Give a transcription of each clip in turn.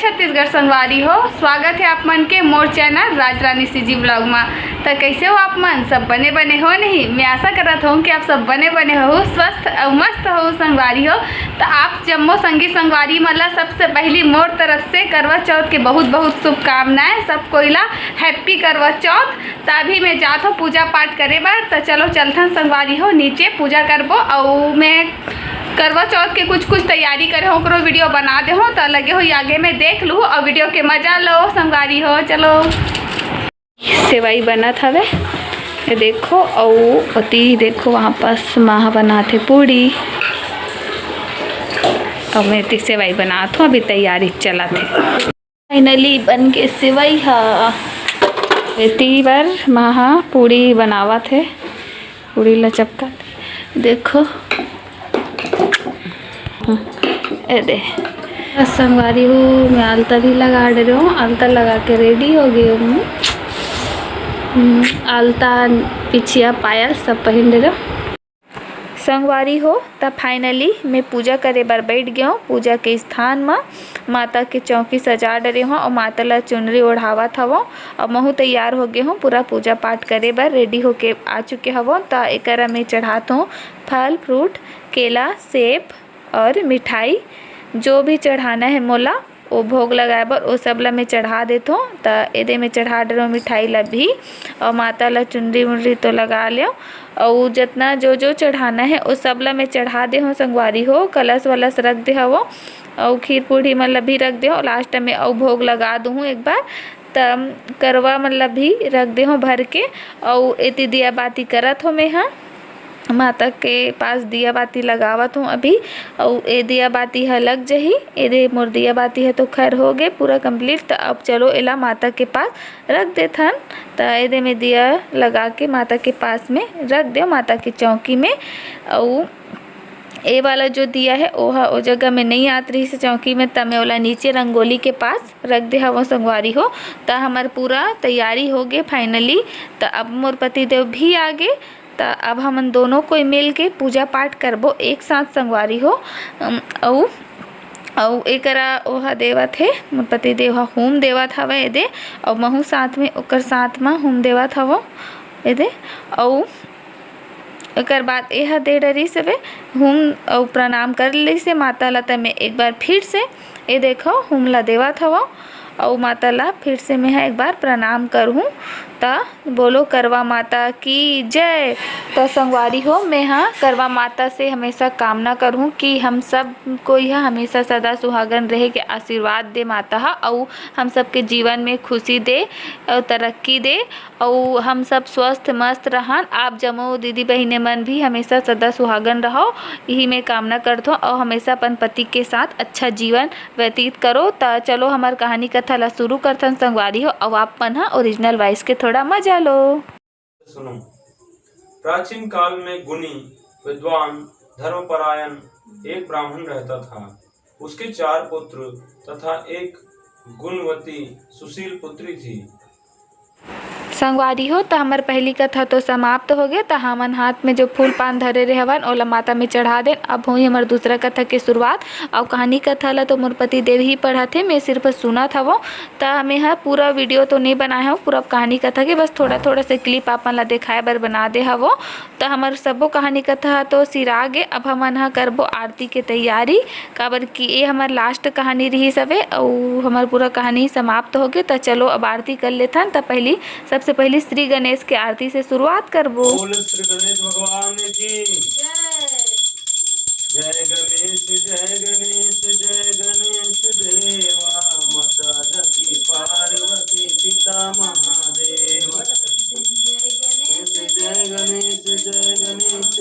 छत्तीसगढ़ संगवारी हो। स्वागत है आप मन के मोर चैनल राज रानी सीजी ब्लॉग में। तो कैसे हो आप मन? सब बने बने हो नहीं? मैं आशा करत हूँ कि आप सब बने बने हो, स्वस्थ और मस्त हो संगवारी हो। तो आप जम्मो संगी संगवारी मतलब सबसे पहली मोर तरफ से करवा चौथ के बहुत बहुत शुभकामनाएं। सब कोईला हैप्पी करवा चौथ। तो अभी मैं जात हूँ पूजा पाठ करे बार। तो चलो चलथन संगवारी हो, नीचे पूजा करबो और मैं करवा चौथ के कुछ तैयारी करे हो, करो वीडियो बना दे हो। तो लगे हो आगे में देख लूँ और वीडियो के मजा लो संगवारी हो। चलो सेवई बनत हवे, ये देखो। और अति देखो वहाँ पास माह बनाते पूड़ी और मैं ती सेवई बनात हूँ। अभी तैयारी चला थे, फाइनली बन के सेवई हा। ती बार माह पूड़ी बनावा थे, पूड़ी ला चपका देखो। दे संगवारी हूँ, मैं आलता भी लगा दे रही हूँ। आलता लगा के रेडी हो गई हूँ। आलता पिछिया पायल सब पहन दे रहा संगवारी हो। तब फाइनली मैं पूजा करे बार बैठ गया हूँ। पूजा के स्थान में माता के चौकी सजा डरे हूँ और माता ला चुनरी ओढ़ावा था वो। और महू तैयार हो गए हूँ, पूरा पूजा पाठ करे बार रेडी होके आ चुके हवो। तो एकरा में चढ़ाता हूँ फल फ्रूट, केला, सेब और मिठाई। जो भी चढ़ाना है मोला वो भोग लगाए बर वो सब ला मैं चढ़ा देता हूँ। तो एदे में चढ़ा दे रहा हूँ मिठाई ला भी और माता ला चुनरी उनरी तो लगा लियो। और जितना जो जो चढ़ाना है वो सब ला मैं चढ़ा दे हूँ संगवारी हो। कलश वलश रख दे हवो और खीर पूड़ी मतलब भी रख दे हो। लास्ट में और भोग लगा दूँ एक बार। तब करवा मतलब भी रख दे हूँ भर के। और इतनी दिया बाती करत हो मैं हाँ माता के पास दिया बाती लगावत हूँ अभी। और ये दिया बाती है लग जही, ये मोर दिया बाती है तो खैर हो गए पूरा कंप्लीट। तो अब चलो एला माता के पास रख देथन। तो ये में दिया लगा के माता के पास में रख दे, माता की चौकी में। और ये वाला जो दिया है वो जगह में नहीं आत रही से चौकी में, तब मैं वाला नीचे रंगोली के पास रख दे हवा संगवारी हो। तो हमार पूरा तैयारी हो गए फाइनली। तो अब मोर पति देव भी आ गए। तो अब हम दोनों कोई मिल के पूजा पाठ करबो एक साथ संगवारी हो। और एकरा ओहा देवत है मोर पति देव होम देवत हवे एदे। और महू साथ में ओकर साथ में होम देवत हवो एदे। और एकर बाद यह दे डरी से होम और प्रणाम कर ली से माता ला। तो मैं एक बार फिर से ये देखो होम ला देवत हवो और माता ला फिर से मैं एक बार प्रणाम करूँ। तो बोलो करवा माता की जय। तो संगवारी हो मैं हाँ करवा माता से हमेशा कामना करूँ कि हम सब को यह हमेशा सदा सुहागन रहे के आशीर्वाद दे माता हा। और हम सब के जीवन में खुशी दे और तरक्की दे और हम सब स्वस्थ मस्त रहन। आप जमो दीदी बहने मन भी हमेशा सदा सुहागन रहो, यही मैं कामना करता हूँ। और हमेशा अपन पति के साथ अच्छा जीवन व्यतीत करो। तो चलो हमार कहानी कथा ला शुरू करथन संगवारी हो। और आप मन हा ओरिजिनल वॉइस के थोड़ा मजा लो। सुनो। प्राचीन काल में गुणी विद्वान धर्मपरायण एक ब्राह्मण रहता था। उसके 4 पुत्र तथा एक गुणवती सुशील पुत्री थी। संगवारी हो तो हमार पहली कथा तो समाप्त हो गया। तो हमन हाथ में जो फूल पान धरे रहे हवन ओला माता में चढ़ा दे। अब हुई हमार दूसरा कथा के शुरुआत। और कहानी कथा ला तो मोर पति देव ही पढ़ा थे, मैं सिर्फ सुना था वो। तो हमें हाँ पूरा वीडियो तो नहीं बनाया हो पूरा कहानी कथा के, बस थोड़ा थोड़ा से क्लिप आपन ला दिखाए बर बना दे हवो। तो हमार सबो कहानी कथा तो सिरा गे। अब हमन हाँ करबो आरती के तैयारी, काबर कि ये हमार लास्ट कहानी रही सवे और हमार पूरा कहानी समाप्त हो गए। तो चलो अब आरती कर लेथन। तो पहली सबसे पहले श्री गणेश के आरती से शुरुआत करबो। बोल श्री गणेश भगवान की जय। जय गणेश देवा माता जकी पार्वती पिता महादेव। जय गणेश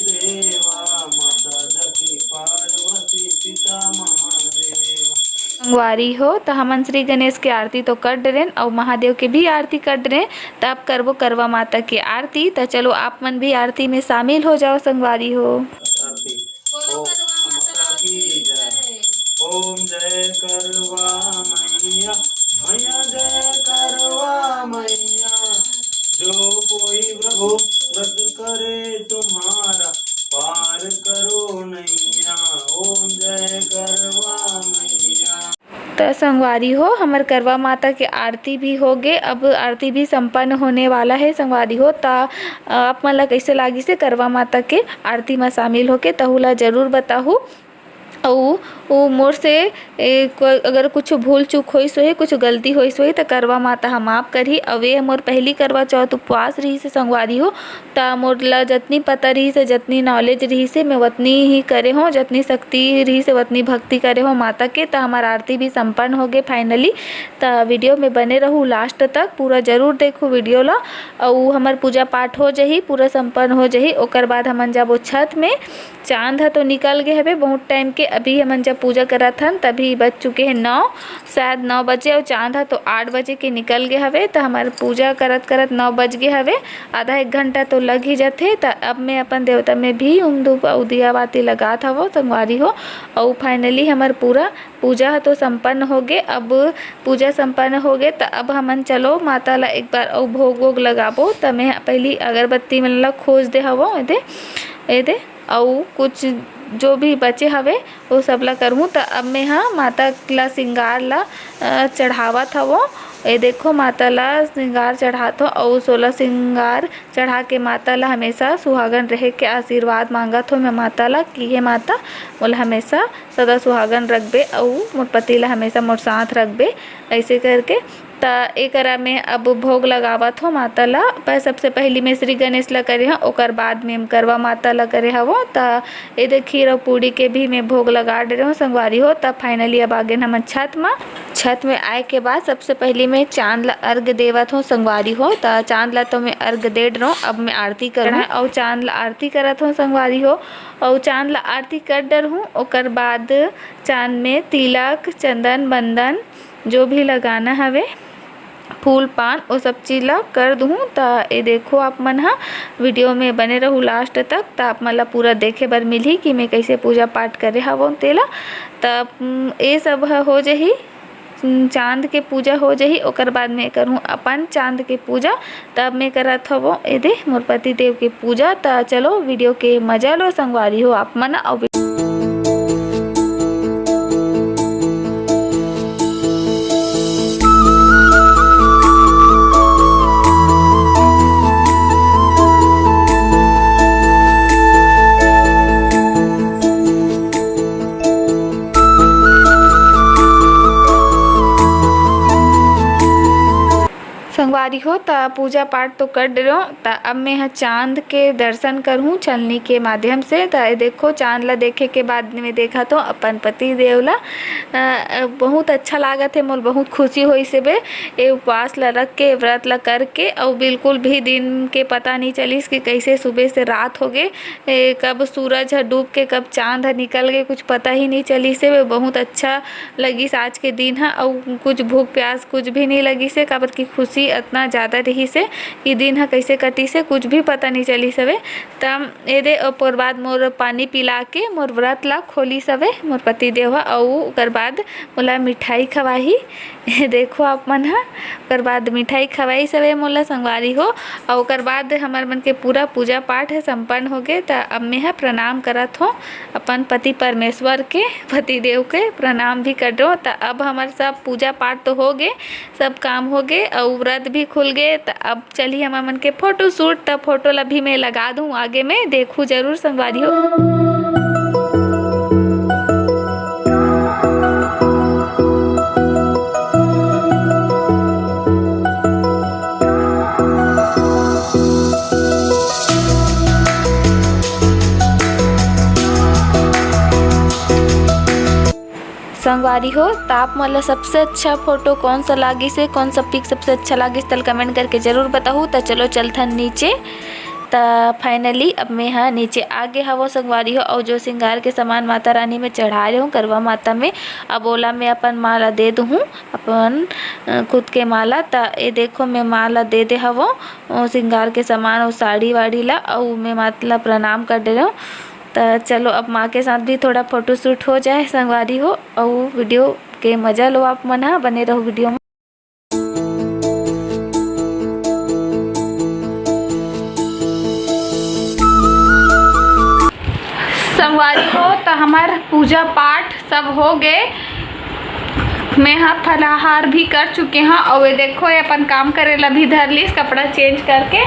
देवा माता जकी पार्वती पिता महादेव। संगवारी हो तो हमन श्री गणेश के आरती तो कर डरेन और महादेव के भी आरती कर डरेन। तब करबो करवा माता की आरती। तो चलो आप मन भी आरती में शामिल हो जाओ संगवारी हो। ओम जय करवा मैया, मैया जय करवा मैया। जो कोई व्रत करे तुम्हारा पार करो नैया। ओम जय करवा मैया। तो संगवारी हो हमार करवा माता के आरती भी हो गए। अब आरती भी संपन्न होने वाला है संगवारी हो। ता आप मन ला कैसे लागी से करवा माता के आरती में शामिल होके तहु ला जरूर बताहू। और मोर से अगर कुछ भूल चूक होइस होही, कुछ गलती होइस होही तो करवा माता हम माफ करही। अवे मोर पहली करवा चौथ उपवास रही से संगवारी हो। ता मोर ला जतनी पता रही से, जतनी नॉलेज रही से मैं उतनी ही करे हो, जतनी शक्ति रही से उतनी भक्ति करे हो माता के। ता हमार आरती भी संपन्न हो गए फाइनली। ता वीडियो में बने रहूँ लास्ट तक, पूरा जरूर देखो वीडियो ला। और हमार पूजा पाठ हो जाही, पूरा संपन्न हो जाही। ओकर बाद हमन जाबो छत में। चांद है तो निकल गए हवे बहुत टाइम के। अभी हमन जब पूजा करत हन तभी बज चुके हैं 9, शायद 9 बजे। और चांद है तो 8 बजे के निकल गए हवे। तो हमारे पूजा करत करत 9 बज गए हवे। आधा 1 घंटा तो लग ही जाते। तो अब मैं अपन देवता में भी धूप और दिया बाती लगात हवो संगवारी हो। और फाइनली हमार पूरा पूजा तो संपन्न हो गए। अब पूजा संपन्न हो गए तो अब हमन चलो माता ला एक बार और भोग वोग लगाबो। तो मैं पहली अगरबत्ती मन ला खोज दे हवो एदे और कुछ जो भी बचे हवे वो सब ला करहूँ। तो अब मैं हाँ माता ला सिंगार ला चढ़ावत हवो। ये देखो माता ला श्रृंगार चढ़ात हो। और 16 श्रृंगार चढ़ा के माता ला हमेशा सुहागन रहे के आशीर्वाद मांगत हो मैं माता ला कि हे माता मोला हमेशा सदा सुहागन रखबे और मोर पति ला हमेशा मोर साथ रखबे, ऐसे करके। ता एकरा में अब भोग लगावत हो माता ला। पर सबसे पहली में श्री गणेश ला करे हूँ, ओकर बाद में करवा माता ला करे हवो। ता ये देखिए खीर पूड़ी के भी मैं भोग लगा दे रही हूँ संगवारी हो। तब फाइनली अब आगे हम छत में आए के बाद सबसे पहले मैं चांद ला अर्घ देवत हूँ संगवारी हो। ता चांद ला तो मैं अर्घ दे रहा हूँ। अब मैं आरती कर और चांद ला आरती करत हूँ संगवारी हो। और चांद ला आरती कर डर हूँ। ओकर बाद चांद में तिलक चंदन बंदन जो भी लगाना हवे फूल पान वो सब चीज़ ला कर दूँ। ता ये देखो आप मन हाँ वीडियो में बने रहूँ लास्ट तक। ता आप मन ला पूरा देखे बर मिलही कि मैं कैसे पूजा पाठ करे हवो तेला। तब ये सब हो जाही, चांद के पूजा हो जाही। ओकर बाद मैं करूँ अपन चांद के पूजा। तब मैं करत हवो एदे मोर पति देव के पूजा। ता चलो वीडियो के मजा लो संगवारी हो आप मन। और संगवारी हो ता पूजा पाठ तो कर रहे हो। ता अब मैं यहाँ चांद के दर्शन करूँ छलनी के माध्यम से। ता देखो चांद ला देखे के बाद में देखा तो अपन पति देव ला बहुत अच्छा लागत है। मोल बहुत खुशी हुई से बे ये उपवास ला रख के व्रत ला करके। और बिल्कुल भी दिन के पता नहीं चलिस कि कैसे सुबह से रात हो गए, कब सूरज है डूब के कब चांद है निकल गए, कुछ पता ही नहीं चली से। बहुत अच्छा लगी आज के दिन है। और कुछ भूख प्यास कुछ भी नहीं लगी से, काबर की खुशी इतना ज़्यादा रही से कि दिन है कैसे कटी से कुछ भी पता नहीं चली सवे। तब एदे ओपर बाद मोर पानी पिला के मोर व्रत ला खोली सवे मोर पति देव। और ओकर बाद मोला मिठाई खवाही देखो आप मन हा। ओकर बाद मिठाई खवाई सवे मोला संगवारी हो। और ओकर बाद हमार मन के पूरा पूजा पाठ है संपन्न हो गए। तो अब मैं प्रणाम करत हो अपन पति परमेश्वर के, पति देव के प्रणाम भी कर दो। तो अब हमार सब पूजा पाठ तो हो गए, सब काम हो गए और व्रत भी खुल गए। तो अब चलिए हमार मन के फोटो शूट। तब फोटो ला भी मैं लगा दूँ आगे में, देखूँ जरूर संगवारी हो। संगवारी हो तो आप मतलब सबसे अच्छा फोटो कौन सा लागी से, कौन सा पिक सबसे अच्छा लागी तल कमेंट करके ज़रूर बताऊँ। तो चलो चलथन नीचे। तो फाइनली अब मैं हाँ नीचे आगे हवो संगवारी हो। और जो श्रृंगार के सामान माता रानी में चढ़ा रही हूँ करवा माता में, अब ओला मैं अपन माला दे दूँ अपन खुद के माला। तो ये देखो मैं माला दे दे हवो श्रृंगार के सामान और साड़ी वाड़ी ला। और मैं माता प्रणाम कर दे रहा हूँ। तो चलो अब माँ के साथ भी थोड़ा फोटो शूट हो जाए संगवारी हो। और वीडियो के मज़ा लो आप मन हाँ, बने रहो वीडियो में। संगवारी हो तो हमार पूजा पाठ सब हो गए। मैं हाँ फलाहार भी कर चुके हैं और ये देखो ये अपन काम करेला भी धर लीस कपड़ा चेंज करके।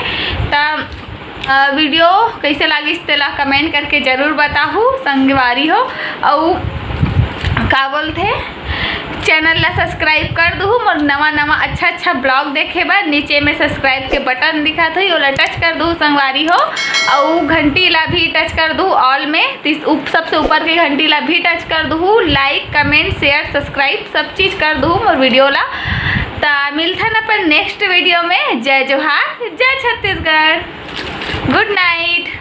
तब वीडियो कैसे लगी तेला कमेंट करके ज़रूर बताहू संगवारी हो। और का बोलते चैनल ला सब्सक्राइब कर दू और नवा नवा अच्छा अच्छा ब्लॉग देखे बार नीचे में सब्सक्राइब के बटन दिखा थी ओला टच कर दू संगवारी हो। और घंटी ला भी टच कर दू ऑल में सबसे ऊपर के घंटी ला भी टच कर दू। लाइक कमेंट शेयर सब्सक्राइब सब चीज़ कर दू और वीडियो ला। ता मिलता न अपन नेक्स्ट वीडियो में। जय जोहार जय छत्तीसगढ़। Good night.